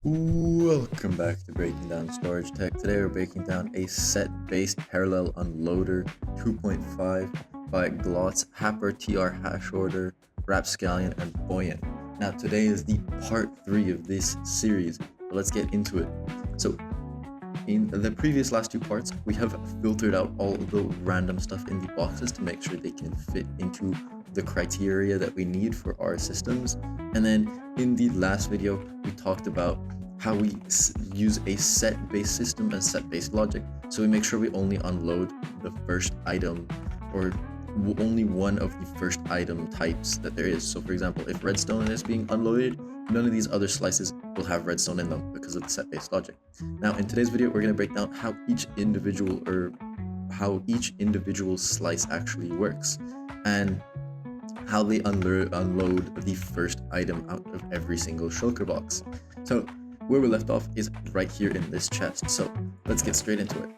Welcome back to Breaking Down Storage Tech. Today we're breaking down a set-based parallel unloader 2.5 by Glotz, Happer TR hash order, Rapscallion, and boyenn. Now today is the part 3 of this series, so let's get into it. So in the previous last two parts, we have filtered out all of the random stuff in the boxes to make sure they can fit into the criteria that we need for our systems. And then in the last video, we talked about how we use a set-based system and set-based logic. So we make sure we only unload the first item, or only one of the first item types that there is. So for example, if redstone is being unloaded, none of these other slices will have redstone in them because of the set-based logic. Now in today's video, we're going to break down how each individual slice actually works, and how they unload the first item out of every single shulker box. So where we left off is right here in this chest. So let's get straight into it.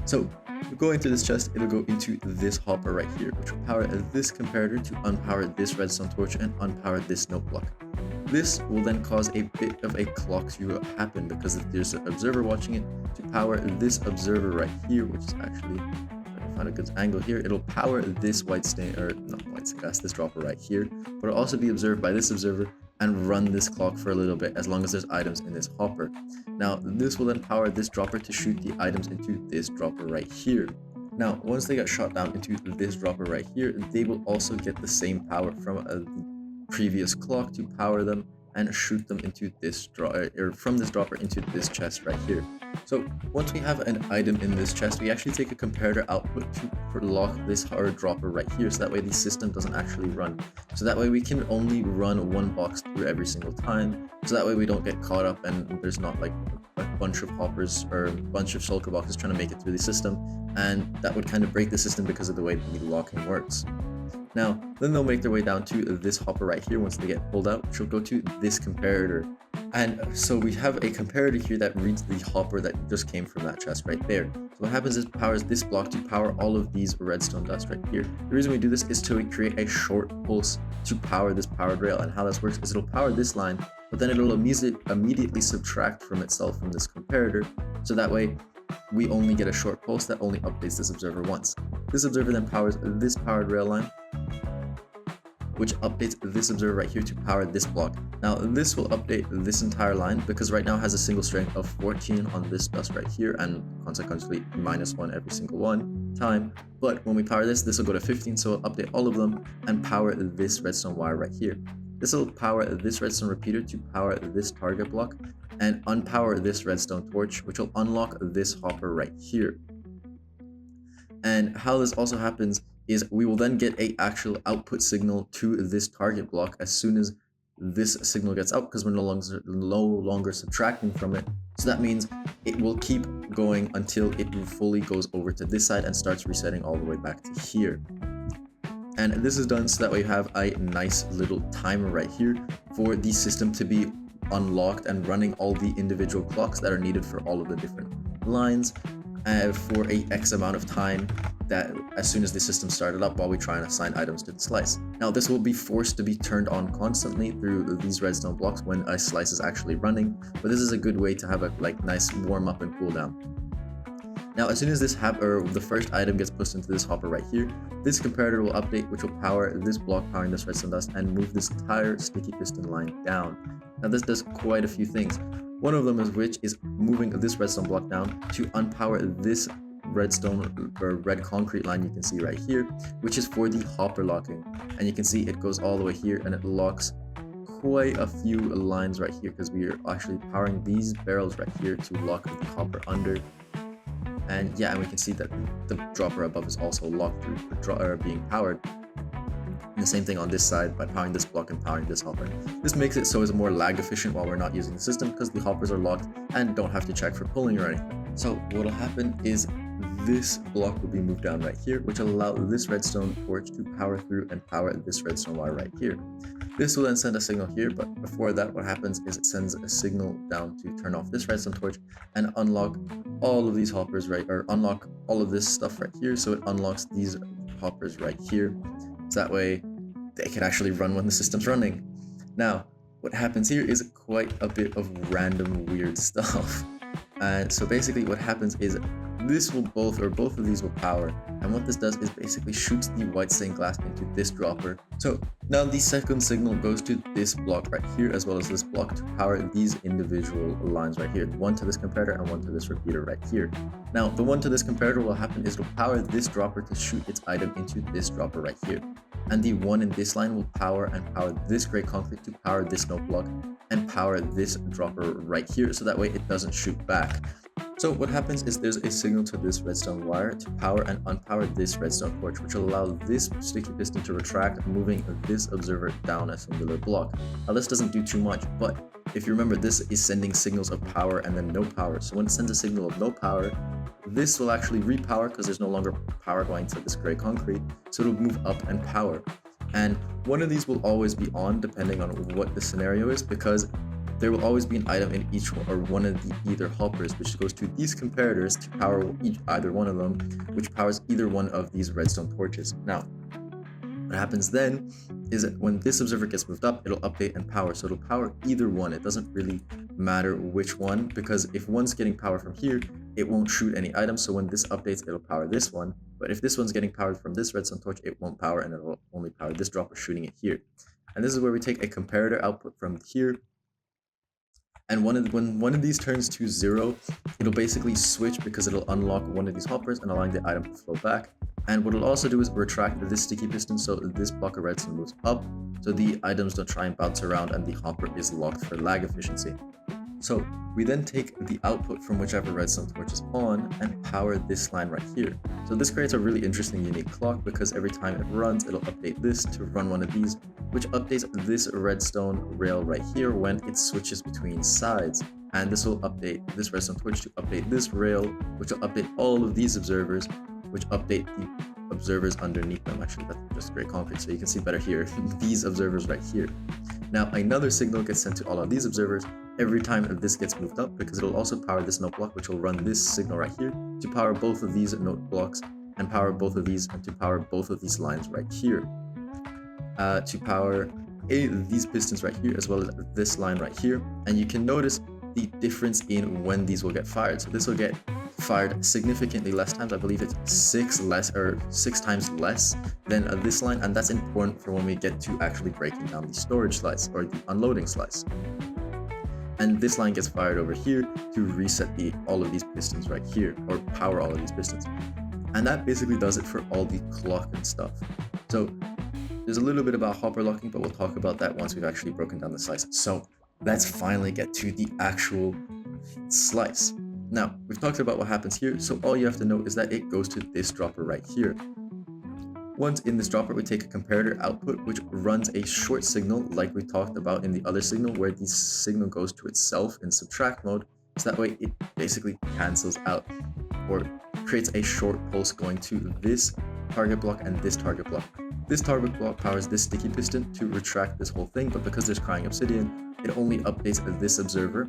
So going to this chest, it'll go into this hopper right here, which will power this comparator to unpower this redstone torch and unpower this note block. This will then cause a bit of a clock to happen because if there's an observer watching it, to power this observer right here, which is actually, find a good angle here, it'll power this this dropper right here, but it'll also be observed by this observer and run this clock for a little bit as long as there's items in this hopper. Now this will then power this dropper to shoot the items into this dropper right here. Now once they get shot down into this dropper right here, they will also get the same power from the previous clock to power them and shoot them into this from this dropper into this chest right here. So once we have an item in this chest, we actually take a comparator output to lock this hard dropper right here, so that way the system doesn't actually run. So that way we can only run one box through every single time, so that way we don't get caught up and there's not like a bunch of hoppers or a bunch of shulker boxes trying to make it through the system, and that would kind of break the system because of the way the locking works. Now, then they'll make their way down to this hopper right here once they get pulled out, which will go to this comparator. And so we have a comparator here that reads the hopper that just came from that chest right there. So what happens is it powers this block to power all of these redstone dust right here. The reason we do this is to create a short pulse to power this powered rail, and how this works is it'll power this line, but then it'll immediately subtract from itself from this comparator, so that way we only get a short pulse that only updates this observer once. This observer then powers this powered rail line, which updates this observer right here to power this block. Now this will update this entire line because right now it has a single strength of 14 on this dust right here, and consequently -1 every single one time. But when we power this, this will go to 15, so it'll update all of them and power this redstone wire right here. This will power this redstone repeater to power this target block and unpower this redstone torch, which will unlock this hopper right here. And how this also happens is we will then get a actual output signal to this target block as soon as this signal gets out, because we're no longer subtracting from it. So that means it will keep going until it fully goes over to this side and starts resetting all the way back to here. And this is done so that way you have a nice little timer right here for the system to be unlocked and running all the individual clocks that are needed for all of the different lines for a X amount of time, that as soon as the system started up, while we try and assign items to the slice. Now this will be forced to be turned on constantly through these redstone blocks when a slice is actually running, but this is a good way to have a nice warm up and cool down. Now as soon as the first item gets pushed into this hopper right here, this comparator will update, which will power this block powering this redstone dust and move this entire sticky piston line down. Now this does quite a few things. One of them is moving this redstone block down to unpower this redstone or red concrete line you can see right here, which is for the hopper locking. And you can see it goes all the way here and it locks quite a few lines right here, because we are actually powering these barrels right here to lock the hopper under. And yeah, and we can see that the dropper above is also locked through being powered. And the same thing on this side by powering this block and powering this hopper. This makes it so it's more lag efficient while we're not using the system, because the hoppers are locked and don't have to check for pulling or anything. So what will happen is this block will be moved down right here, which will allow this redstone torch to power through and power this redstone wire right here. This will then send a signal here, but before that, what happens is it sends a signal down to turn off this redstone torch and unlock all of these hoppers unlock all of this stuff right here. So it unlocks these hoppers right here, so that way they can actually run when the system's running. Now what happens here is quite a bit of random weird stuff. And so basically what happens is this will both of these will power, and what this does is basically shoots the white stained glass into this dropper. So now the second signal goes to this block right here, as well as this block, to power these individual lines right here, one to this comparator and one to this repeater right here. Now the one to this comparator will happen is it'll power this dropper to shoot its item into this dropper right here, and the one in this line will power this gray concrete to power this note block and power this dropper right here, so that way it doesn't shoot back. So what happens is there's a signal to this redstone wire to power and unpower this redstone torch, which will allow this sticky piston to retract, moving this observer down a singular block. Now this doesn't do too much, but if you remember, this is sending signals of power and then no power. So when it sends a signal of no power, this will actually repower because there's no longer power going to this gray concrete, so it'll move up and power. And one of these will always be on depending on what the scenario is, because there will always be an item in each one, or one of the either hoppers, which goes to these comparators to power either one of them, which powers either one of these redstone torches. Now, what happens then is that when this observer gets moved up, it'll update and power. So it'll power either one. It doesn't really matter which one, because if one's getting power from here, it won't shoot any items. So when this updates, it'll power this one. But if this one's getting powered from this redstone torch, it won't power, and it'll only power this dropper shooting it here. And this is where we take a comparator output from here. And when one of these turns to 0, it'll basically switch, because it'll unlock one of these hoppers and allowing the item to flow back. And what it'll also do is retract this sticky piston, so this block of redstone moves up, so the items don't try and bounce around and the hopper is locked for lag efficiency. So we then take the output from whichever redstone torch is on and power this line right here. So this creates a really interesting unique clock, because every time it runs, it'll update this to run one of these, which updates this redstone rail right here when it switches between sides. And this will update this redstone torch to update this rail, which will update all of these observers, which update the observers underneath them. Actually, that's just gray concrete, so you can see better here. These observers right here. Now another signal gets sent to all of these observers every time this gets moved up, because it'll also power this note block, which will run this signal right here to power both of these note blocks, and power both of these, and to power both of these lines right here, to power these pistons right here, as well as this line right here. And you can notice the difference in when these will get fired. So this will get fired significantly less times. I believe it's 6 times less than this line, and that's important for when we get to actually breaking down the storage slice or the unloading slice. And this line gets fired over here to reset all of these pistons right here, or power all of these pistons. And that basically does it for all the clock and stuff. So there's a little bit about hopper locking, but we'll talk about that once we've actually broken down the slice. So let's finally get to the actual slice. Now, we've talked about what happens here, so all you have to know is that it goes to this dropper right here. Once in this dropper, we take a comparator output, which runs a short signal like we talked about in the other signal, where the signal goes to itself in subtract mode, so that way it basically cancels out, or creates a short pulse going to this target block and this target block. This target block powers this sticky piston to retract this whole thing, but because there's crying obsidian, it only updates this observer,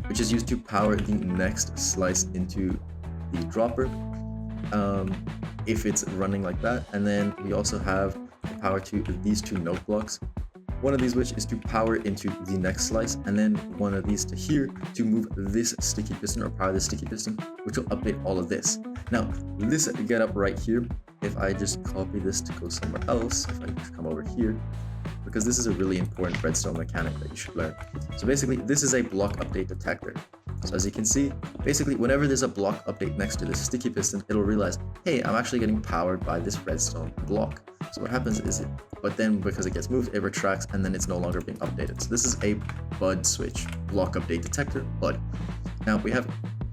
which is used to power the next slice into the dropper, if it's running like that. And then we also have the power to these two note blocks, one of these which is to power into the next slice, and then one of these to here to move this sticky piston, or power this sticky piston, which will update all of this. Now this get up right here, if I just copy this to go somewhere else, if I just come over here, because this is a really important redstone mechanic that you should learn. So basically, this is a block update detector. So as you can see, basically whenever there's a block update next to this sticky piston, it'll realize, hey, I'm actually getting powered by this redstone block. So what happens is but then because it gets moved, it retracts, and then it's no longer being updated. So this is a bud switch, block update detector, bud. Now we have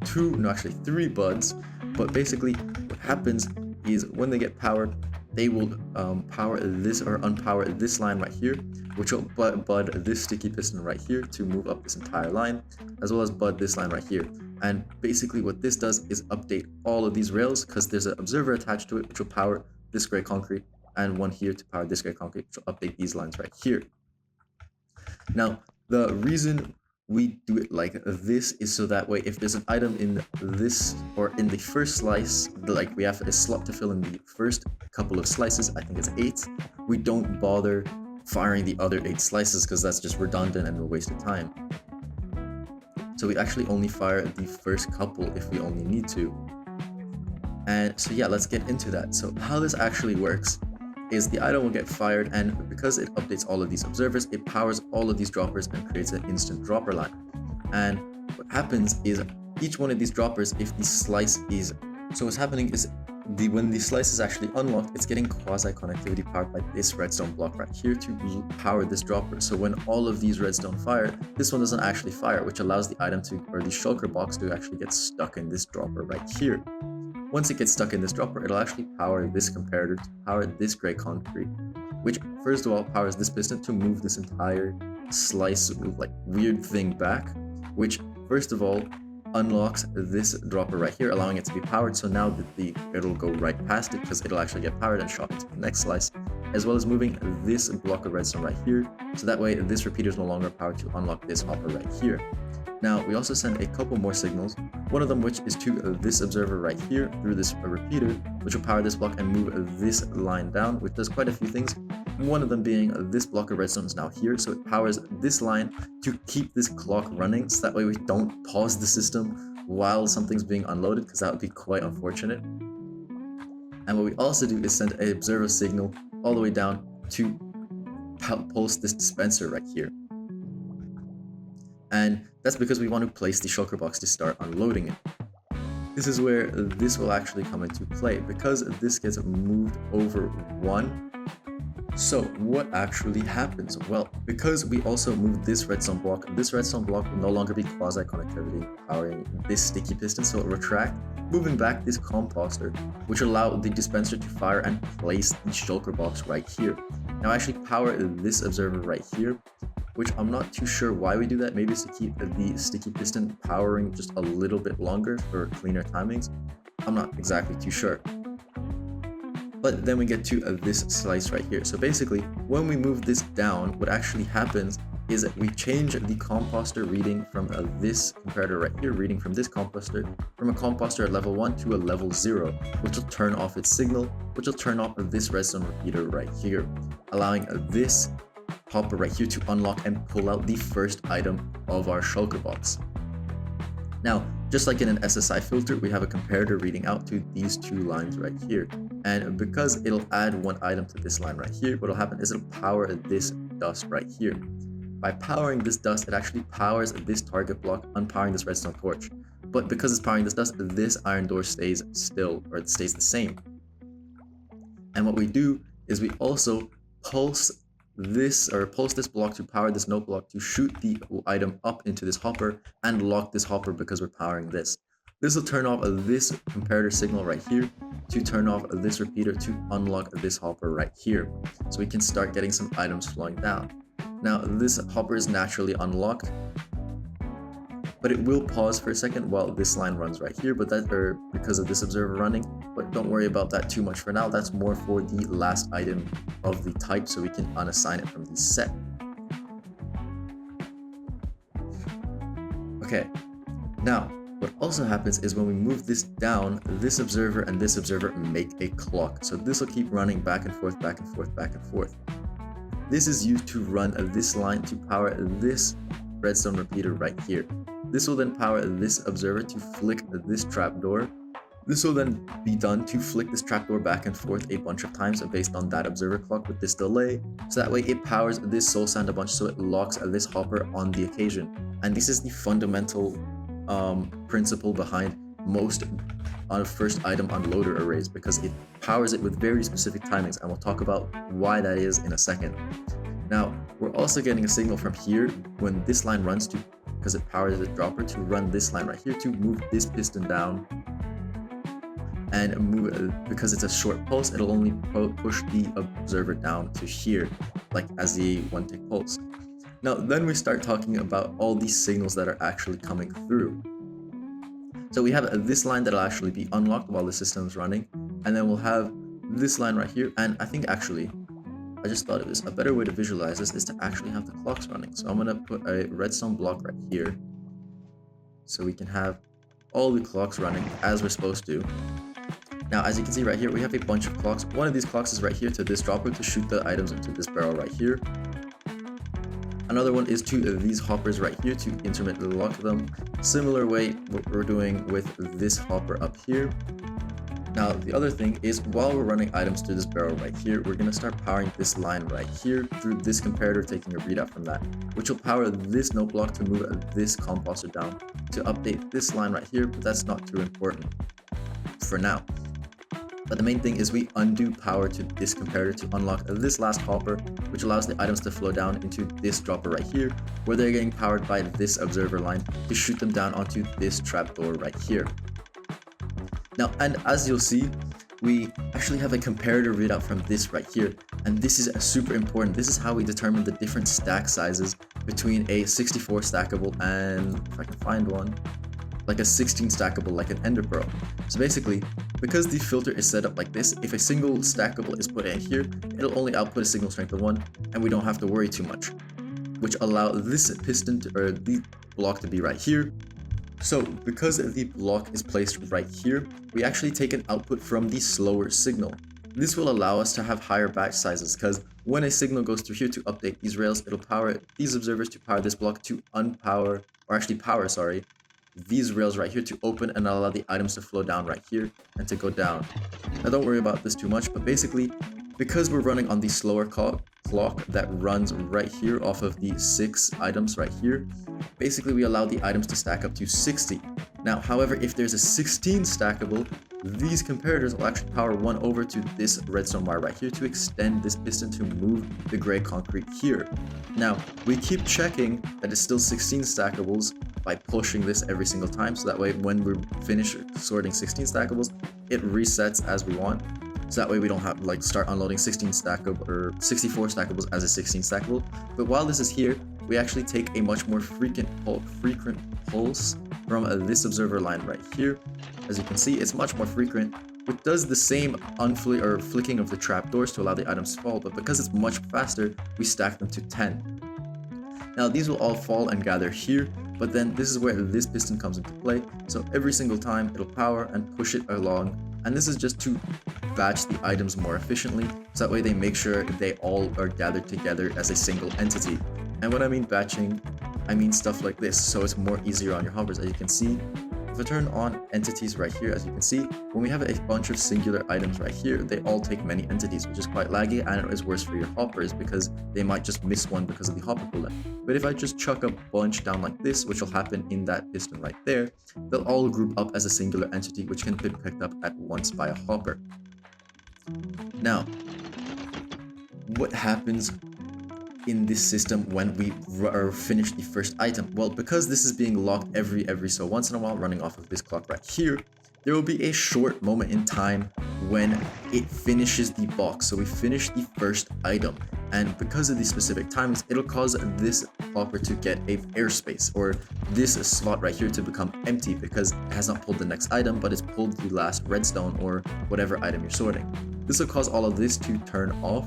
three buds, but basically what happens is when they get powered, they will power this or unpower this line right here, which will bud this sticky piston right here to move up this entire line, as well as bud this line right here. And basically what this does is update all of these rails, because there's an observer attached to it, which will power this gray concrete, and one here to power this gray concrete, which will update these lines right here. Now, the reason we do it like this is so that way if there's an item in this, or in the first slice, like we have a slot to fill in the first couple of slices, I think it's 8, we don't bother firing the other 8 slices because that's just redundant and a waste of time. So we actually only fire the first couple if we only need to. And so yeah, let's get into that. So how this actually works is the item will get fired, and because it updates all of these observers, it powers all of these droppers and creates an instant dropper line. And what happens is each one of these droppers, if the slice is, so what's happening is when the slice is actually unlocked, it's getting quasi-connectivity powered by this redstone block right here to power this dropper. So when all of these redstone fire, this one doesn't actually fire, which allows the item to, or the shulker box to actually get stuck in this dropper right here. Once it gets stuck in this dropper, it'll actually power this comparator to power this gray concrete, which first of all powers this piston to move this entire slice like weird thing back, which first of all unlocks this dropper right here, allowing it to be powered. So now it'll go right past it because it'll actually get powered and shot into the next slice, as well as moving this block of redstone right here. So that way this repeater is no longer powered to unlock this hopper right here. Now we also send a couple more signals, one of them which is to this observer right here through this repeater, which will power this block and move this line down, which does quite a few things. One of them being this block of redstone is now here, so it powers this line to keep this clock running, so that way we don't pause the system while something's being unloaded, because that would be quite unfortunate. And what we also do is send an observer signal all the way down to pulse this dispenser right here. And that's because we want to place the shulker box to start unloading it. This is where this will actually come into play, because this gets moved over one. So what actually happens? Well, because we also moved this redstone block will no longer be quasi-connectivity powering this sticky piston, so it will retract, moving back this composter, which will allow the dispenser to fire and place the shulker box right here. Now actually power this observer right here, which I'm not too sure why we do that. Maybe it's to keep the sticky piston powering just a little bit longer for cleaner timings. I'm not exactly too sure. But then we get to this slice right here. So basically, when we move this down, what actually happens is that we change the composter reading from this comparator right here, reading from this composter, from a composter at level 1 to a level 0, which will turn off its signal, which will turn off this redstone repeater right here, allowing this hopper right here to unlock and pull out the first item of our shulker box. Now, just like in an SSI filter, we have a comparator reading out to these two lines right here. And because it'll add one item to this line right here, what'll happen is it'll power this dust right here. By powering this dust, it actually powers this target block, unpowering this redstone torch. But because it's powering this dust, this iron door stays still, or it stays the same. And what we do is we also pulse this block to power this note block to shoot the item up into this hopper and lock this hopper because we're powering this. This will turn off this comparator signal right here to turn off this repeater to unlock this hopper right here, so we can start getting some items flowing down. Now this hopper is naturally unlocked, but it will pause for a second while this line runs right here, but because of this observer running. But don't worry about that too much for now. That's more for the last item of the type, so we can unassign it from the set. Okay, now what also happens is when we move this down, this observer and this observer make a clock. So this will keep running back and forth, back and forth, back and forth. This is used to run this line to power this redstone repeater right here. This will then power this observer to flick this trapdoor. This will then be done to flick this trapdoor back and forth a bunch of times based on that observer clock with this delay. So that way it powers this soul sand a bunch, so it locks this hopper on the occasion. And this is the fundamental principle behind most first item unloader arrays, because it powers it with very specific timings, and we'll talk about why that is in a second. Now, we're also getting a signal from here when this line runs to, because it powers the dropper, to run this line right here to move this piston down, and move, because it's a short pulse, it'll only push the observer down to here, like as the 1 tick pulse. Now, then we start talking about all these signals that are actually coming through. So we have this line that'll actually be unlocked while the system is running, and then we'll have this line right here. And I think actually, I just thought of this, a better way to visualize this is to actually have the clocks running. So I'm gonna put a redstone block right here, so we can have all the clocks running as we're supposed to. Now, as you can see right here, we have a bunch of clocks. One of these clocks is right here to this dropper to shoot the items into this barrel right here. Another one is to these hoppers right here to intermittently lock them. Similar way what we're doing with this hopper up here. Now, the other thing is while we're running items through this barrel right here, we're going to start powering this line right here through this comparator, taking a readout from that, which will power this note block to move this composter down to update this line right here, but that's not too important for now. But the main thing is we undo power to this comparator to unlock this last hopper, which allows the items to flow down into this dropper right here, where they're getting powered by this observer line to shoot them down onto this trapdoor right here. Now, and as you'll see, we actually have a comparator readout from this right here, and this is super important. This is how we determine the different stack sizes between a 64 stackable and, if I can find one, like a 16 stackable, like an ender pearl. So basically, because the filter is set up like this, if a single stackable is put in here, it'll only output a signal strength of 1, and we don't have to worry too much, which allow this piston to, or the block to be right here. So because the block is placed right here, we actually take an output from the slower signal. This will allow us to have higher batch sizes, because when a signal goes through here to update these rails, it'll power these observers to power this block to unpower, or actually power, sorry, these rails right here to open and allow the items to flow down right here and to go down. Now don't worry about this too much, but basically, because we're running on the slower clock that runs right here off of the 6 items right here, basically we allow the items to stack up to 60. Now, however, if there's a 16 stackable, these comparators will actually power 1 over to this redstone wire right here to extend this piston to move the gray concrete here. Now, we keep checking that it's still 16 stackables by pushing this every single time, so that way when we're finished sorting 16 stackables, it resets as we want. So that way we don't have like start unloading 16 stackable or 64 stackables as a 16 stackable. But while this is here, we actually take a much more frequent pulse from this observer line right here. As you can see, it's much more frequent, which does the same flicking of the trapdoors to allow the items to fall, but because it's much faster, we stack them to 10. Now these will all fall and gather here, but then this is where this piston comes into play. So every single time it'll power and push it along, and this is just to batch the items more efficiently, so that way they make sure they all are gathered together as a single entity. And when I mean batching, I mean stuff like this, so it's more easier on your hoppers. As you can see, if I turn on entities right here, as you can see, when we have a bunch of singular items right here, they all take many entities, which is quite laggy, and it is worse for your hoppers because they might just miss one because of the hopper pull. But if I just chuck a bunch down like this, which will happen in that piston right there, they'll all group up as a singular entity, which can be picked up at once by a hopper. Now, what happens in this system when we finish the first item? Well, because this is being locked every so once in a while, running off of this clock right here, there will be a short moment in time when it finishes the box. So we finish the first item, and because of these specific times, it'll cause this hopper to get a airspace, or this slot right here to become empty because it has not pulled the next item, but it's pulled the last redstone or whatever item you're sorting. This will cause all of this to turn off.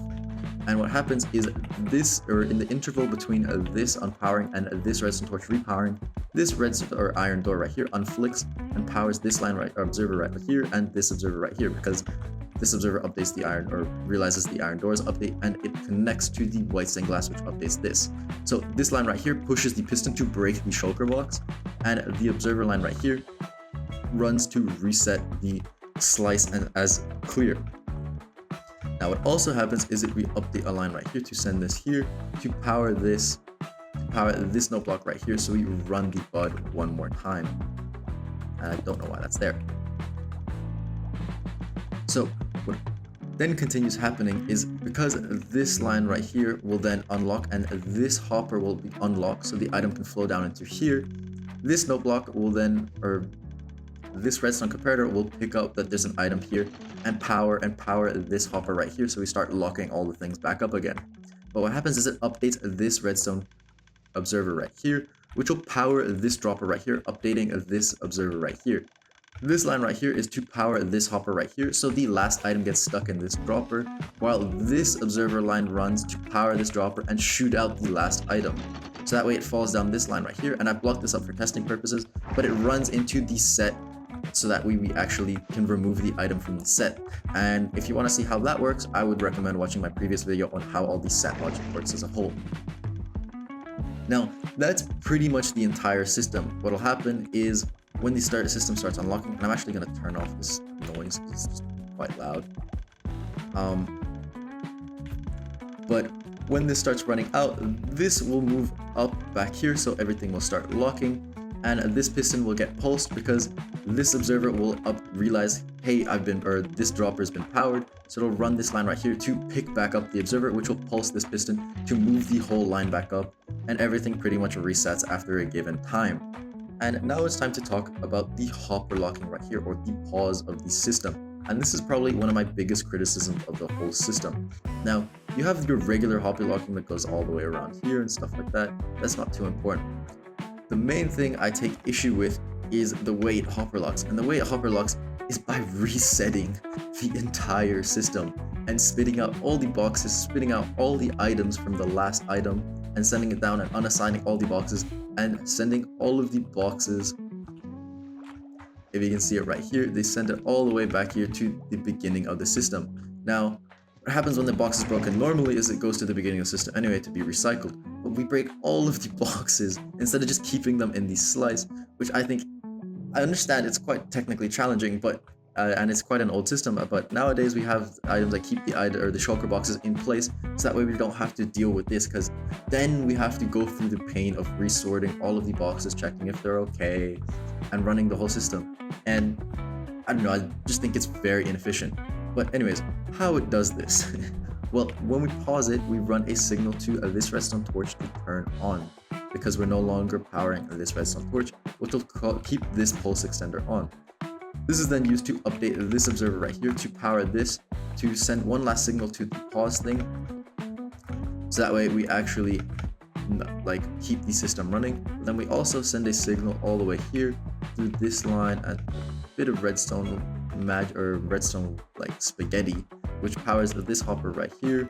And what happens is this, or in the interval between this unpowering and this redstone torch repowering, this redstone or iron door right here unflicks and powers this line right, or observer right here, and this observer right here, because this observer updates the iron, or realizes the iron doors update, and it connects to the white stained glass, which updates this. So this line right here pushes the piston to break the shulker blocks, and the observer line right here runs to reset the slice and as clear. Now what also happens is that we update a line right here to send this here to power this note block right here, so we run the bud one more time. And I don't know why that's there. So what then continues happening is, because this line right here will then unlock and this hopper will be unlocked so the item can flow down into here, this note block will then, or this redstone comparator will pick up that there's an item here and power this hopper right here, so we start locking all the things back up again. But what happens is it updates this redstone observer right here, which will power this dropper right here, updating this observer right here. This line right here is to power this hopper right here, so the last item gets stuck in this dropper, while this observer line runs to power this dropper and shoot out the last item. So that way it falls down this line right here, and I blocked this up for testing purposes, but it runs into the set so that we actually can remove the item from the set. And if you want to see how that works, I would recommend watching my previous video on how all the set logic works as a whole. Now, that's pretty much the entire system. What'll happen is when the system starts unlocking, and I'm actually going to turn off this noise because it's just quite loud. But when this starts running out, this will move up back here, so everything will start locking, and this piston will get pulsed because this observer will realize, hey, this dropper has been powered, so it'll run this line right here to pick back up the observer, which will pulse this piston to move the whole line back up, and everything pretty much resets after a given time. And now it's time to talk about the hopper locking right here, or the pause of the system. And this is probably one of my biggest criticisms of the whole system. Now, you have your regular hopper locking that goes all the way around here and stuff like that. That's not too important. The main thing I take issue with is the way it hopper locks. And the way it hopper locks is by resetting the entire system and spitting out all the boxes, spitting out all the items from the last item, and sending it down and unassigning all the boxes and sending all of the boxes. If you can see it right here, they send it all the way back here to the beginning of the system. Now, what happens when the box is broken normally is it goes to the beginning of the system anyway to be recycled. But we break all of the boxes instead of just keeping them in the slice, which I understand it's quite technically challenging, but and it's quite an old system. But nowadays we have items that keep the shulker boxes in place, so that way we don't have to deal with this, because then we have to go through the pain of resorting all of the boxes, checking if they're okay, and running the whole system. And I don't know, I just think it's very inefficient. But anyways, how it does this? Well, when we pause it, we run a signal to this redstone torch to turn on, because we're no longer powering this redstone torch, which will keep this pulse extender on. This is then used to update this observer right here to power this, to send one last signal to the pause thing, so that way we actually keep the system running. Then we also send a signal all the way here through this line and a bit of redstone redstone spaghetti, which powers this hopper right here.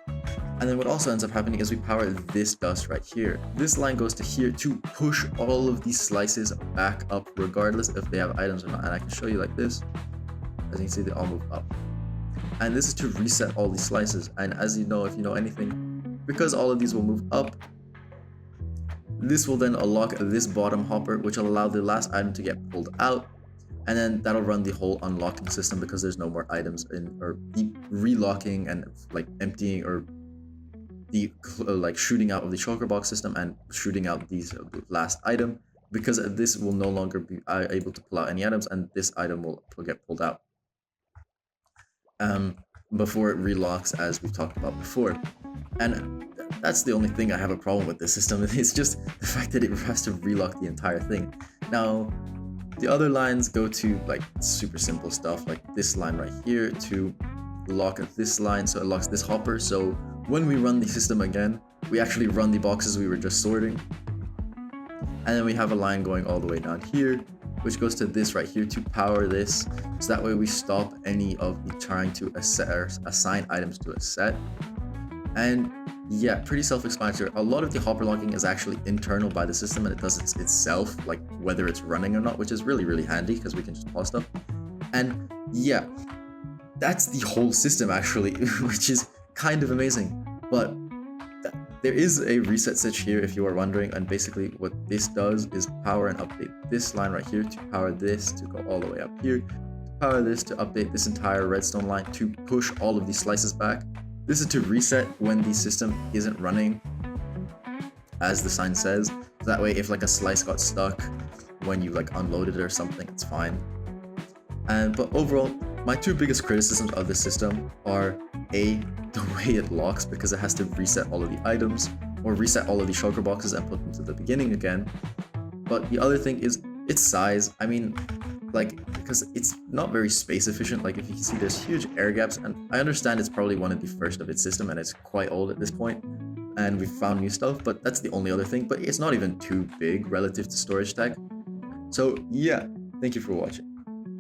And then what also ends up happening is we power this dust right here. This line goes to here to push all of these slices back up regardless if they have items or not. And I can show you like this. As you can see, they all move up. And this is to reset all these slices. And as you know, if you know anything, because all of these will move up, this will then unlock this bottom hopper, which will allow the last item to get pulled out. And then that'll run the whole unlocking system because there's no more items or the relocking and emptying or the shooting out of the shulker box system and shooting out these last item, because this will no longer be able to pull out any items, and this item will get pulled out before it relocks, as we've talked about before. And that's the only thing I have a problem with this system. It's just the fact that it has to relock the entire thing. Now, the other lines go to super simple stuff, like this line right here to lock this line, so it locks this hopper. So when we run the system again, we actually run the boxes we were just sorting. And then we have a line going all the way down here, which goes to this right here to power this. So that way we stop any of the trying to assign items to a set. And yeah, pretty self-explanatory. A lot of the hopper locking is actually internal by the system, and it does it itself, whether it's running or not, which is really, really handy because we can just pause stuff. And yeah, that's the whole system actually, which is kind of amazing. But there is a reset switch here if you are wondering, and basically what this does is power and update this line right here to power this to go all the way up here, to power this to update this entire redstone line to push all of these slices back. This is to reset when the system isn't running, as the sign says. So that way, if a slice got stuck when you unloaded it or something, it's fine. But overall, my two biggest criticisms of this system are A, the way it locks, because it has to reset all of the items or reset all of the shulker boxes and put them to the beginning again. But the other thing is its size. I mean, because it's not very space efficient. If you can see, there's huge air gaps, and I understand it's probably one of the first of its system and it's quite old at this point, and we've found new stuff, but that's the only other thing. But it's not even too big relative to storage tech. So yeah, thank you for watching.